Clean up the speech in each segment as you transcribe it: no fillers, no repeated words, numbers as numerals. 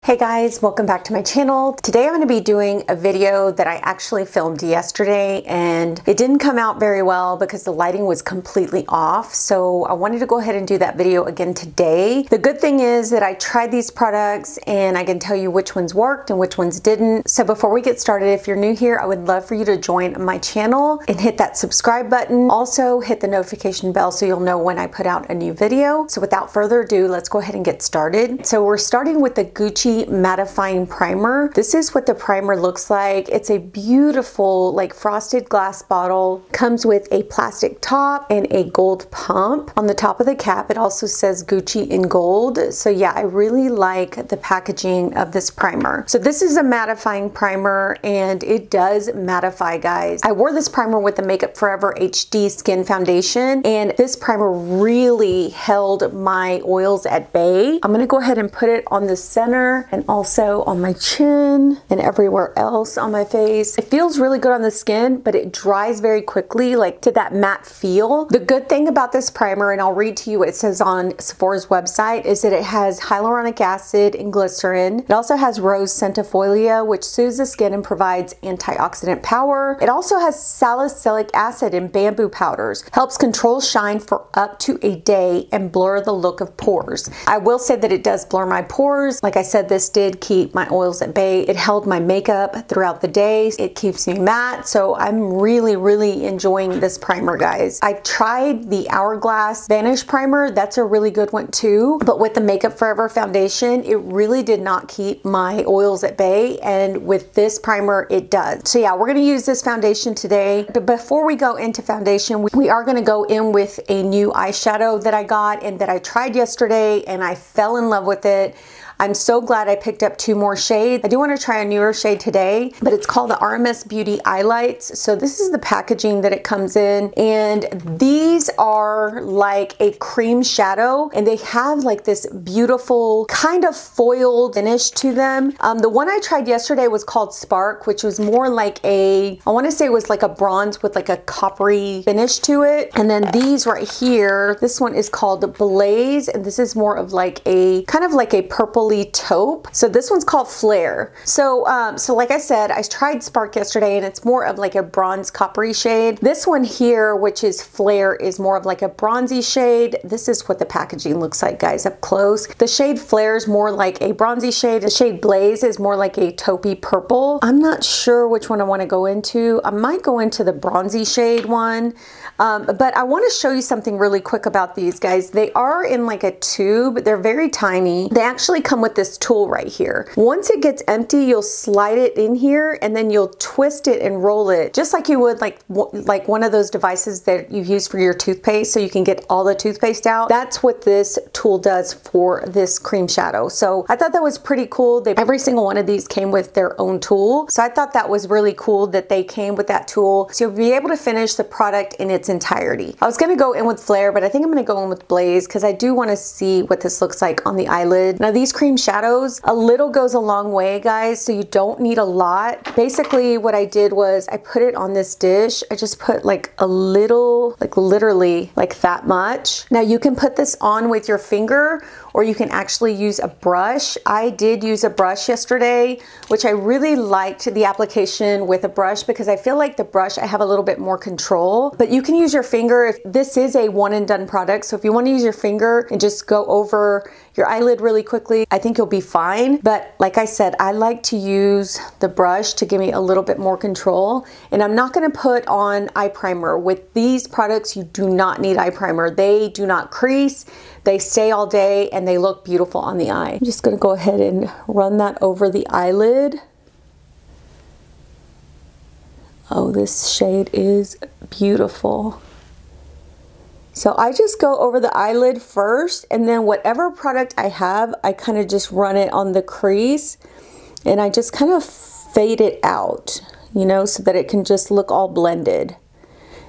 Hey guys, welcome back to my channel. Today I'm going to be doing a video that I actually filmed yesterday and it didn't come out very well because the lighting was completely off. So I wanted to go ahead and do that video again today. The good thing is that I tried these products and I can tell you which ones worked and which ones didn't. So before we get started, if you're new here, I would love for you to join my channel and hit that subscribe button. Also hit the notification bell so you'll know when I put out a new video. So without further ado, let's go ahead and get started. So we're starting with the Gucci Mattifying primer. This is what the primer looks like. It's a beautiful like frosted glass bottle. Comes with a plastic top and a gold pump. On the top of the cap it also says Gucci in gold. So yeah, I really like the packaging of this primer. So this is a mattifying primer and it does mattify, guys. I wore this primer with the Makeup Forever HD Skin Foundation and this primer really held my oils at bay. I'm gonna go ahead and put it on the center and also on my chin and everywhere else on my face. It feels really good on the skin, but it dries very quickly, like to that matte feel. The good thing about this primer, and I'll read to you what it says on Sephora's website, is that it has hyaluronic acid and glycerin. It also has rose centifolia, which soothes the skin and provides antioxidant power. It also has salicylic acid and bamboo powders. Helps control shine for up to a day and blur the look of pores. I will say that it does blur my pores. Like I said, this did keep my oils at bay. It held my makeup throughout the day. It keeps me matte. So I'm really enjoying this primer, guys. I tried the Hourglass Vanish primer. That's a really good one too. But with the Makeup Forever foundation, it really did not keep my oils at bay. And with this primer, it does. So yeah, we're going to use this foundation today. But before we go into foundation, we are going to go in with a new eyeshadow that I got and that I tried yesterday and I fell in love with it. I'm so glad I picked up 2 more shades. I do want to try a newer shade today, but it's called the Rms Beauty Eyelights. So this is the packaging that it comes in, and these are like a cream shadow, and they have like this beautiful kind of foiled finish to them. The one I tried yesterday was called Spark, which was more like I want to say it was like a bronze with like a coppery finish to it. And then these right here, this one is called Blaze, and this is more of like a kind of like a purple taupe. So this one's called Flare. So like I said, I tried Spark yesterday and it's more of like a bronze coppery shade. This one here, which is Flare, is more of like a bronzy shade. This is what the packaging looks like, guys, up close. The shade Flare is more like a bronzy shade. The shade Blaze is more like a taupey purple. I'm not sure which one I want to go into. I might go into the bronzy shade one. But I want to show you something really quick about these, guys. They are in like a tube. They're very tiny. They actually come with this tool right here. Once it gets empty, you'll slide it in here and then you'll twist it and roll it just like you would like one of those devices that you use for your toothpaste so you can get all the toothpaste out. That's what this tool does for this cream shadow. So I thought that was pretty cool. Every single one of these came with their own tool. So I thought that was really cool that they came with that tool. So you'll be able to finish the product in its entirety. I was going to go in with Flare, but I think I'm going to go in with Blaze because I do want to see what this looks like on the eyelid. Now these cream shadows, a little goes a long way, guys, so you don't need a lot. Basically what I did was I put it on this dish. I just put like a little, like literally like that much. Now you can put this on with your finger or you can actually use a brush. I did use a brush yesterday, which I really liked the application with a brush because I feel like the brush I have a little bit more control, but you can use your finger. This is a one and done product, so if you want to use your finger and just go over your eyelid really quickly, I think you'll be fine. But like I said, I like to use the brush to give me a little bit more control. And I'm not going to put on eye primer. With these products, you do not need eye primer. They do not crease. They stay all day and they look beautiful on the eye. I'm just going to go ahead and run that over the eyelid. Oh, this shade is beautiful. So I just go over the eyelid first, and then whatever product I have, I kind of just run it on the crease and I just kind of fade it out, you know, so that it can just look all blended.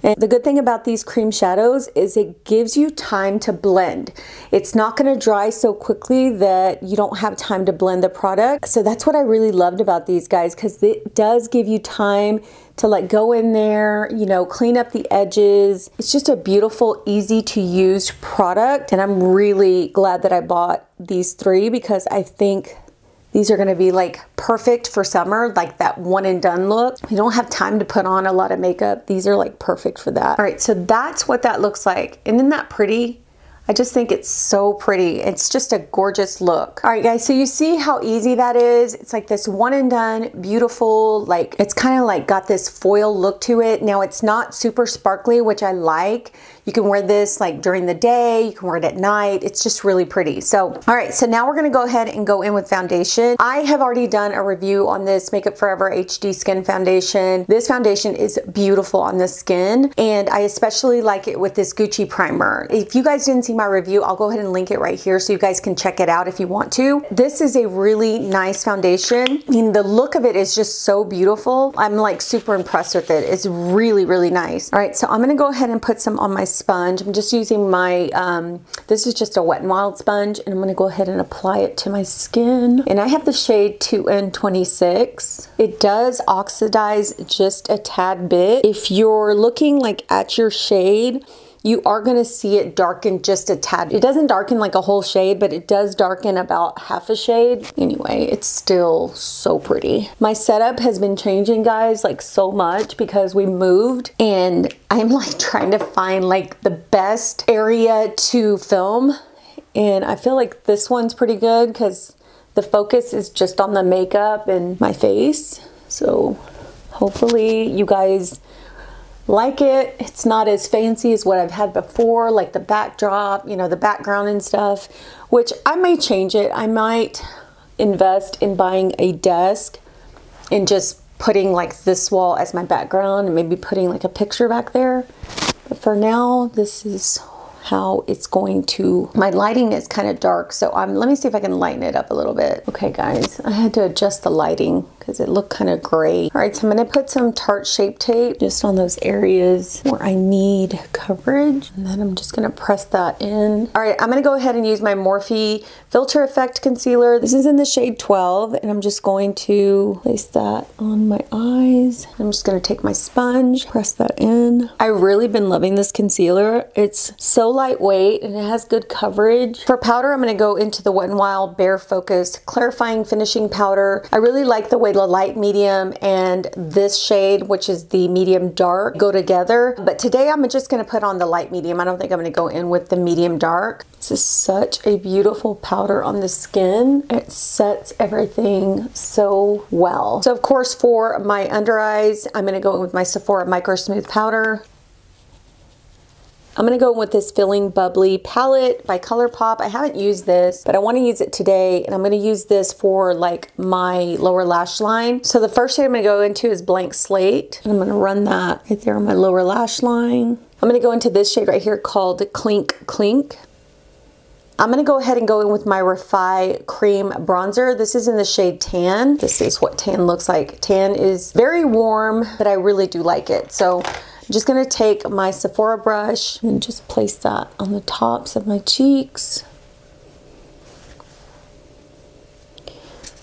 And the good thing about these cream shadows is it gives you time to blend. It's not going to dry so quickly that you don't have time to blend the product. So that's what I really loved about these, guys, because it does give you time to like go in there, you know, clean up the edges. It's just a beautiful, easy to use product. And I'm really glad that I bought these 3 because I think These are gonna be like perfect for summer, like that one and done look. You don't have time to put on a lot of makeup. These are like perfect for that. All right, so that's what that looks like. And isn't that pretty? I just think it's so pretty. It's just a gorgeous look. All right, guys, so you see how easy that is. It's like this one and done, beautiful, like it's kind of like got this foil look to it. Now it's not super sparkly, which I like. You can wear this like during the day, you can wear it at night. It's just really pretty. So, all right, so now we're gonna go ahead and go in with foundation. I have already done a review on this Makeup Forever HD Skin Foundation. This foundation is beautiful on the skin, and I especially like it with this Gucci primer. If you guys didn't see my review, I'll go ahead and link it right here so you guys can check it out if you want to. This is a really nice foundation. I mean, the look of it is just so beautiful. I'm like super impressed with it. It's really, really nice. All right, so I'm gonna go ahead and put some on my sponge. I'm just using my, this is just a Wet n Wild sponge, and I'm gonna go ahead and apply it to my skin. And I have the shade 2N26. It does oxidize just a tad bit. If you're looking like at your shade, you are gonna see it darken just a tad. It doesn't darken like a whole shade, but it does darken about half a shade. Anyway, it's still so pretty. My setup has been changing, guys, like so much because we moved, and I'm like trying to find like the best area to film. And I feel like this one's pretty good because the focus is just on the makeup and my face. So hopefully you guys like it. It's not as fancy as what I've had before, like the backdrop, you know, the background and stuff, which I may change it. I might invest in buying a desk and just putting like this wall as my background and maybe putting like a picture back there. But for now, this is how it's going to. My lighting is kind of dark, so let me see if I can lighten it up a little bit. Okay, guys, I had to adjust the lighting because it looked kind of gray. All right, so I'm gonna put some Tarte Shape Tape just on those areas where I need coverage, and then I'm just gonna press that in. All right, I'm gonna go ahead and use my Morphe Filter Effect Concealer. This is in the shade 12, and I'm just going to place that on my eyes. I'm just gonna take my sponge, press that in. I've really been loving this concealer. It's so lightweight and it has good coverage. For powder, I'm gonna go into the Wet n Wild Bare Focus Clarifying Finishing Powder. I really like the way the light medium and this shade, which is the medium dark, go together. But today I'm just gonna put on the light medium. I don't think I'm gonna go in with the medium dark. This is such a beautiful powder on the skin. It sets everything so well. So of course, for my under eyes, I'm gonna go in with my Sephora Micro Smooth Powder. I'm gonna go in with this Feelin'Bubbly palette by Colourpop. I haven't used this, but I wanna use it today, and I'm gonna use this for like my lower lash line. So the first shade I'm gonna go into is Blank Slate, and I'm gonna run that right there on my lower lash line. I'm gonna go into this shade right here called Clink Clink. I'm gonna go ahead and go in with my Refi Cream Bronzer. This is in the shade Tan. This is what tan looks like. Tan is very warm, but I really do like it. So I'm just gonna take my Sephora brush and just place that on the tops of my cheeks.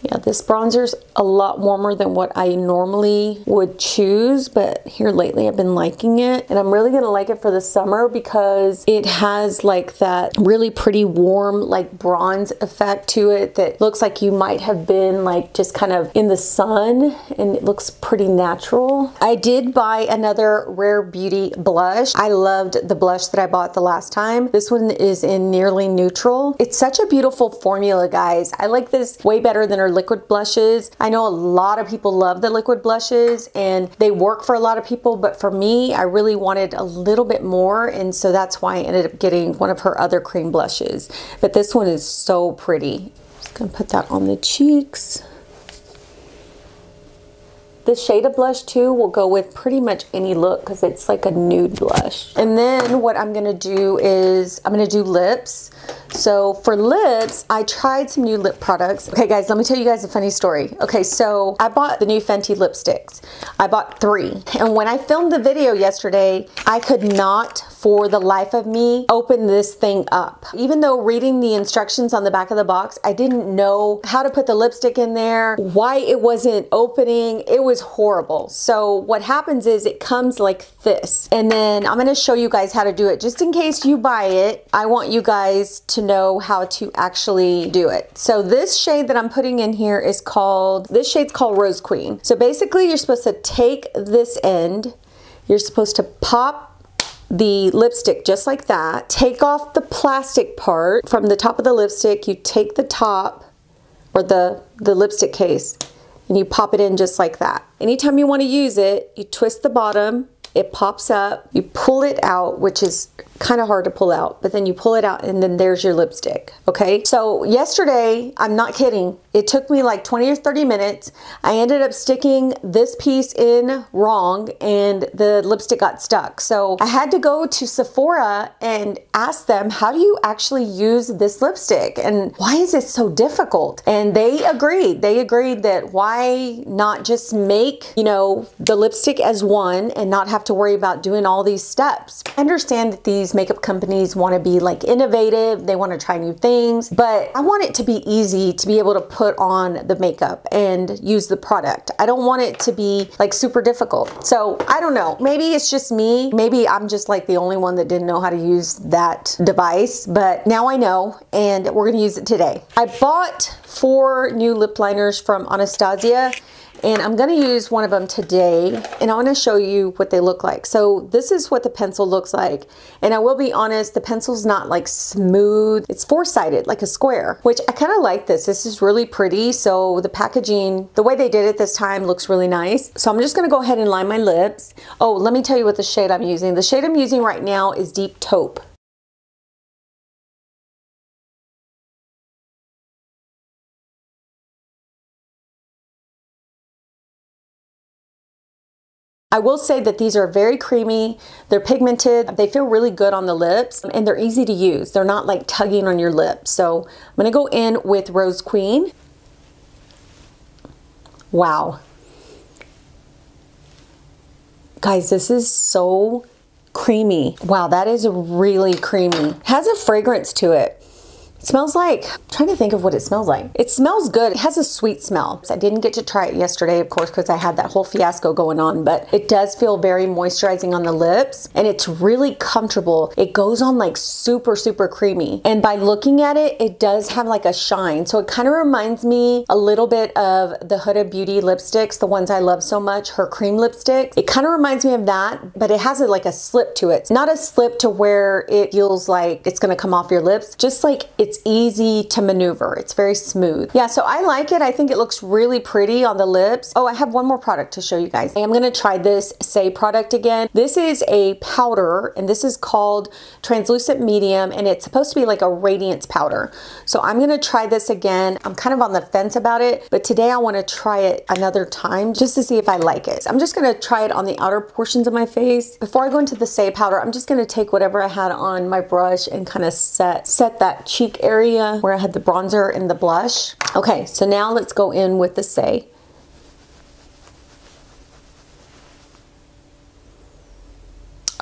Yeah, this bronzer's a lot warmer than what I normally would choose, but here lately I've been liking it. And I'm really gonna like it for the summer because it has like that really pretty warm like bronze effect to it that looks like you might have been like just kind of in the sun, and it looks pretty natural. I did buy another Rare Beauty blush. I loved the blush that I bought the last time. This one is in Nearly Neutral. It's such a beautiful formula, guys. I like this way better than her liquid blushes. I know a lot of people love the liquid blushes and they work for a lot of people, but for me, I really wanted a little bit more, and so that's why I ended up getting one of her other cream blushes. But this one is so pretty. Just gonna put that on the cheeks. This shade of blush too will go with pretty much any look because it's like a nude blush. And then what I'm gonna do is I'm gonna do lips. So for lips, I tried some new lip products. Okay guys, let me tell you guys a funny story. Okay, so I bought the new Fenty Lipsticks. I bought 3. And when I filmed the video yesterday, I could not for the life of me open this thing up. Even though reading the instructions on the back of the box, I didn't know how to put the lipstick in there, why it wasn't opening. It was horrible. So what happens is it comes like this. And then I'm gonna show you guys how to do it. Just in case you buy it, I want you guys to know how to actually do it. So this shade that I'm putting in here is called, this shade's called Rose Queen. So basically you're supposed to take this end, you're supposed to pop the lipstick just like that, take off the plastic part from the top of the lipstick, you take the top or the lipstick case and you pop it in just like that. Anytime you want to use it, you twist the bottom, it pops up, you pull it out, which is kind of hard to pull out, but then you pull it out and then there's your lipstick, okay? So yesterday, I'm not kidding, it took me like 20 or 30 minutes. I ended up sticking this piece in wrong and the lipstick got stuck. So I had to go to Sephora and ask them, how do you actually use this lipstick? And why is it so difficult? And they agreed that why not just make, you know, the lipstick as one and not have to worry about doing all these steps. I understand that these makeup companies want to be like innovative, they want to try new things, but I want it to be easy to be able to put on the makeup and use the product. I don't want it to be like super difficult. So I don't know, maybe it's just me, maybe I'm just like the only one that didn't know how to use that device, but now I know and we're gonna use it today. I bought 4 new lip liners from Anastasia, and I'm gonna use one of them today, and I wanna show you what they look like. So this is what the pencil looks like. And I will be honest, the pencil's not like smooth. It's 4-sided, like a square, which I kinda like this. This is really pretty. So the packaging, the way they did it this time looks really nice. So I'm just gonna go ahead and line my lips. Oh, let me tell you what the shade I'm using. The shade I'm using right now is Deep Taupe. I will say that these are very creamy, they're pigmented, they feel really good on the lips, and they're easy to use. They're not like tugging on your lips. So I'm gonna go in with Rose Queen. Wow. Guys, this is so creamy. Wow, that is really creamy. It has a fragrance to it. It smells like, I'm trying to think of what it smells like. It smells good. It has a sweet smell. I didn't get to try it yesterday, of course, because I had that whole fiasco going on, but it does feel very moisturizing on the lips and it's really comfortable. It goes on like super, super creamy. And by looking at it, it does have like a shine. So it kind of reminds me a little bit of the Huda Beauty lipsticks, the ones I love so much, her cream lipsticks. It kind of reminds me of that, but it has like a slip to it. It's not a slip to where it feels like it's gonna come off your lips, just like it's easy to maneuver. It's very smooth. Yeah, so I like it. I think it looks really pretty on the lips. Oh, I have one more product to show you guys. I am gonna try this Saie product again. This is a powder and this is called Translucent Medium and it's supposed to be like a radiance powder. So I'm gonna try this again. I'm kind of on the fence about it, but today I wanna try it another time just to see if I like it. I'm just gonna try it on the outer portions of my face. Before I go into the Saie powder, I'm just gonna take whatever I had on my brush and kind of set that cheek area where I had the bronzer and the blush. Okay, so now let's go in with the Saie.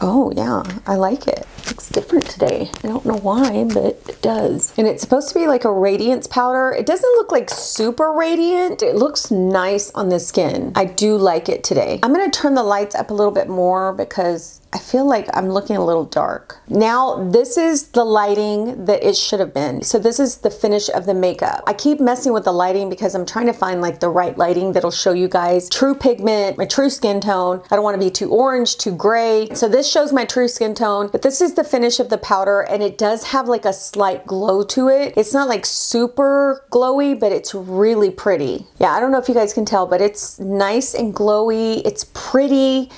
Oh yeah, I like it. It looks different today. I don't know why, but it does. And it's supposed to be like a radiance powder. It doesn't look like super radiant. It looks nice on the skin. I do like it today. I'm gonna turn the lights up a little bit more because I feel like I'm looking a little dark. Now, this is the lighting that it should have been. So this is the finish of the makeup. I keep messing with the lighting because I'm trying to find like the right lighting that'll show you guys true pigment, my true skin tone. I don't want to be too orange, too gray. So this shows my true skin tone, but this is the finish of the powder and it does have like a slight glow to it. It's not like super glowy, but it's really pretty. Yeah, I don't know if you guys can tell, but it's nice and glowy. It's pretty.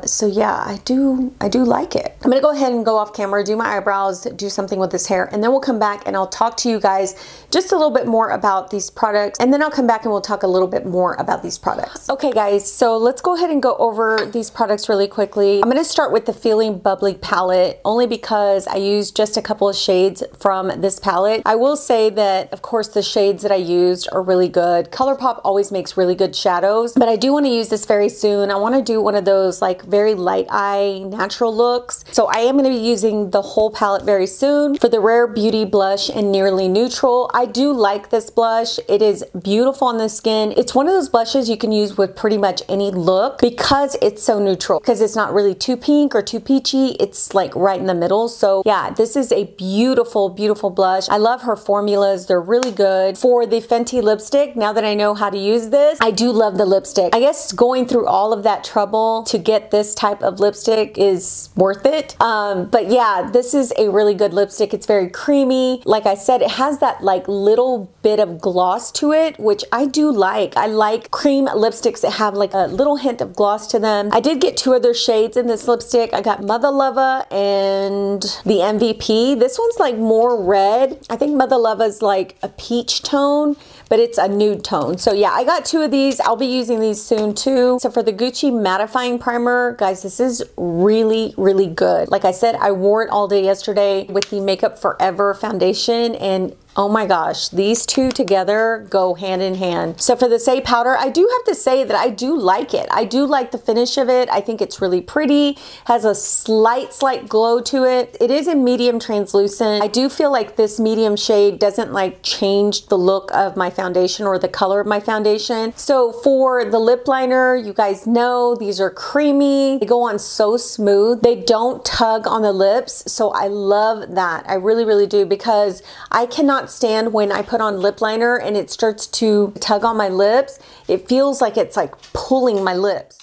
So yeah, I do like it. I'm gonna go ahead and go off camera, do my eyebrows, do something with this hair, and then we'll come back and I'll talk to you guys just a little bit more about these products, and then I'll come back and we'll talk a little bit more about these products. Okay guys, so let's go ahead and go over these products really quickly. I'm gonna start with the Feelin'Bubbly palette, only because I used just a couple of shades from this palette. I will say that, of course, the shades that I used are really good. Colourpop always makes really good shadows, but I do wanna use this very soon. I wanna do one of those those like very light eye natural looks. So I am going to be using the whole palette very soon for the Rare Beauty blush in Nearly Neutral. I do like this blush. It is beautiful on the skin. It's one of those blushes you can use with pretty much any look because it's so neutral, because it's not really too pink or too peachy. It's like right in the middle. So yeah, this is a beautiful, beautiful blush. I love her formulas. They're really good. For the Fenty lipstick, now that I know how to use this, I do love the lipstick. I guess going through all of that trouble to get this type of lipstick is worth it. But yeah, this is a really good lipstick. It's very creamy. Like I said, it has that like little bit of gloss to it, which I do like. I like cream lipsticks that have like a little hint of gloss to them. I did get two other shades in this lipstick. I got Mother Lover and the MVP. This one's like more red. I think Mother Lover is like a peach tone, but it's a nude tone. So yeah, I got two of these. I'll be using these soon too. So for the Gucci Mattifying Primer, guys, this is really, really good. Like I said, I wore it all day yesterday with the Makeup Forever foundation, and oh my gosh, these two together go hand in hand. So for the Saie powder, I do have to say that I do like it. I do like the finish of it. I think it's really pretty, has a slight glow to it. It is a medium translucent. I do feel like this medium shade doesn't like change the look of my foundation or the color of my foundation. So for the lip liner, you guys know these are creamy. They go on so smooth. They don't tug on the lips. So I love that. I really, really do, because I cannot stand when I put on lip liner and it starts to tug on my lips. It feels like it's like pulling my lips.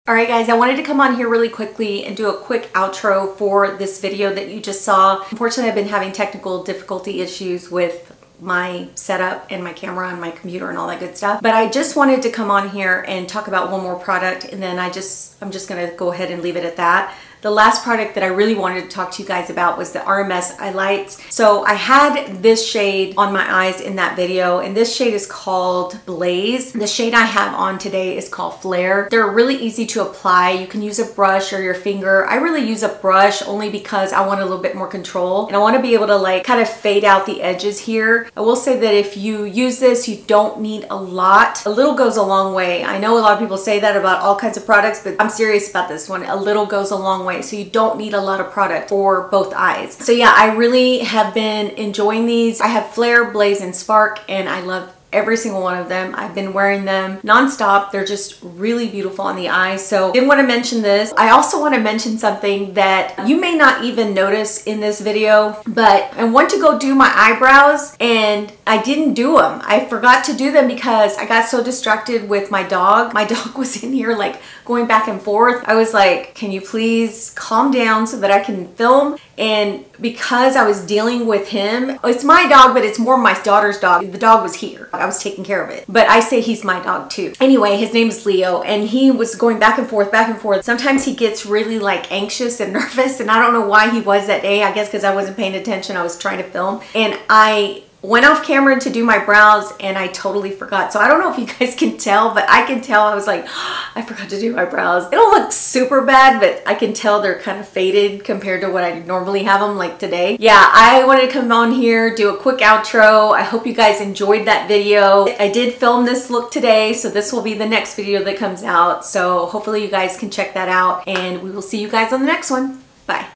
All right guys, I wanted to come on here really quickly and do a quick outro for this video that you just saw. Unfortunately, I've been having technical difficulty issues with my setup and my camera and my computer and all that good stuff. But I just wanted to come on here and talk about one more product, and then I'm just gonna go ahead and leave it at that. The last product that I really wanted to talk to you guys about was the Rms Eyelights. So I had this shade on my eyes in that video, and this shade is called Blaze. The shade I have on today is called Flare. They're really easy to apply. You can use a brush or your finger. I really use a brush only because I want a little bit more control, and I want to be able to like kind of fade out the edges here. I will say that if you use this, you don't need a lot. A little goes a long way. I know a lot of people say that about all kinds of products, but I'm serious about this one. A little goes a long way. So you don't need a lot of product for both eyes. So yeah, I really have been enjoying these. I have Flare, Blaze, and Spark, and I love every single one of them. I've been wearing them nonstop. They're just really beautiful on the eyes. So I did want to mention this. I also want to mention something that you may not even notice in this video, but I went to go do my eyebrows and I didn't do them. I forgot to do them because I got so distracted with my dog. My dog was in here like going back and forth. I was like, can you please calm down so that I can film? And because I was dealing with him, it's my dog, but it's more my daughter's dog. The dog was here. I was taking care of it. But I say he's my dog too. Anyway, his name is Leo, and he was going back and forth, back and forth. Sometimes he gets really like anxious and nervous, and I don't know why he was that day. I guess because I wasn't paying attention. I was trying to film, and I went off camera to do my brows and I totally forgot. So I don't know if you guys can tell, but I can tell. I was like, oh, I forgot to do my brows. They don't look super bad, but I can tell they're kind of faded compared to what I normally have them like today. Yeah, I wanted to come on here, do a quick outro. I hope you guys enjoyed that video. I did film this look today, so this will be the next video that comes out. So hopefully you guys can check that out, and we will see you guys on the next one. Bye.